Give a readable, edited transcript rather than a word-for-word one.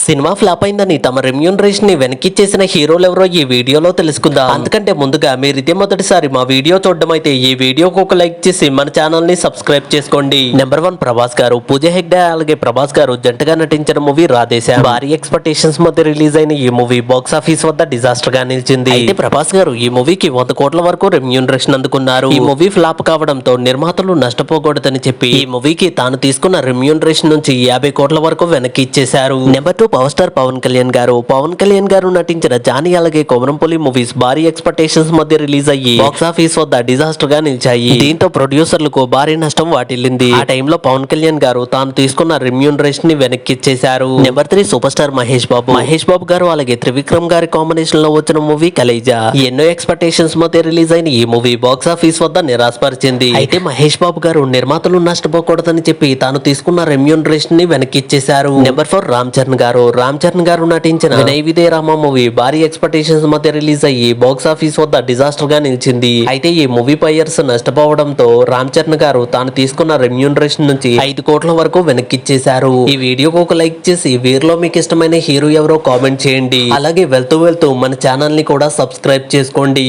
Cinema flop అయిందని తమ remuneration ని వెనక్కిచ్చేసిన హీరోలు ఎవరో ఈ వీడియోలో తెలుసుకుందాం. అంతకంటే ముందుగా మీరు ఇదే మొదటిసారి మా వీడియో చూడడం అయితే ఈ వీడియోకి ఒక లైక్ చేసి మన ఛానల్ ని సబ్స్క్రైబ్ చేసుకోండి. నెంబర్ 1 ప్రభాస్ గారు, పూజ హెగ్డే అలాగే ప్రభాస్ గారు జంటగా నటించిన మూవీ రాధేశ్యామ్. భారీ ఎక్స్పెక్టేషన్స్ మధ్య రిలీజ్ అయిన ఈ మూవీ బాక్స్ ఆఫీస్ వద్ద డిజాస్టర్ గా నిలిచింది. అయితే ప్రభాస్ గారు ఈ మూవీకి 100 కోట్ల వరకు రెమ్యూనరేషన్ అందుకున్నారు. ఈ మూవీ ఫ్లాప్ కావడంతో నిర్మాతలు నష్టపోకూడదని చెప్పి ఈ మూవీకి తాను తీసుకున్న రెమ్యూనరేషన్ నుంచి 50 కోట్ల వరకు వెనక్కి ఇచ్చేశారు. Number 2 power star Pavan Kalyan గారు నటించిన జానీ అలాగే కొమరంపులి మూవీస్ భారీ ఎక్స్పెక్టేషన్స్ మధ్య రిలీజ్ అయ్యి బాక్స్ ఆఫీస్ వద్ద డిజాస్టర్ గా నిలిచాయి. దీంతో ప్రొడ్యూసర్లకు భారీ నష్టం వాటిల్లింది. ఆ టైంలో పవన్ కళ్యాణ్ గారు తాను తీసుకున్న రెమ్యూనరేషన్ ని వెనక్కి ఇచ్చేశారు. Number 3 super star Mahesh Babu గారు అలాగే త్రివిక్రమ్ గారి కాంబినేషన్ లో వచ్చిన మూవీ కలేజా. ఎన్నో ఎక్స్పెక్టేషన్స్ మధ్య రిలీజ్ అయిన ఈ మూవీ బాక్స్ ఆఫీస్ వద్ద నిరాశపరిచింది. అయితే మహేష్ బాబు గారు నిర్మాతలు నష్టపోకూడదని చెప్పి తాను తీసుకున్న రెమ్యూనరేషన్ ని వెనక్కి ఇచ్చేశారు. నెంబర్ 4 రామ్ చరణ్ గారు నటించిన వినయ్ విజయ్ రామ మూవీ భారీ ఎక్స్పెక్టేషన్స్ మధ్య రిలీజ్ అయ్యి బాక్స్ ఆఫీస్ వద్ద డిజాస్టర్ గా నిలిచింది. అయితే ఈ మూవీ బయర్స్ నష్టపోవడంతో రామ్ చరణ్ గారు తాను తీసుకున్న రెమ్యూనరేషన్ నుంచి 5 కోట్ల వరకు వెనక్కిచ్చేశారు. ఈ వీడియోకి ఒక లైక్ చేసి వీరిలో మీకు ఇష్టమైన హీరో ఎవరో కామెంట్ చేయండి. అలాగే వెళ్తూ మన ఛానల్ ని కూడా సబ్స్క్రైబ్ చేసుకోండి.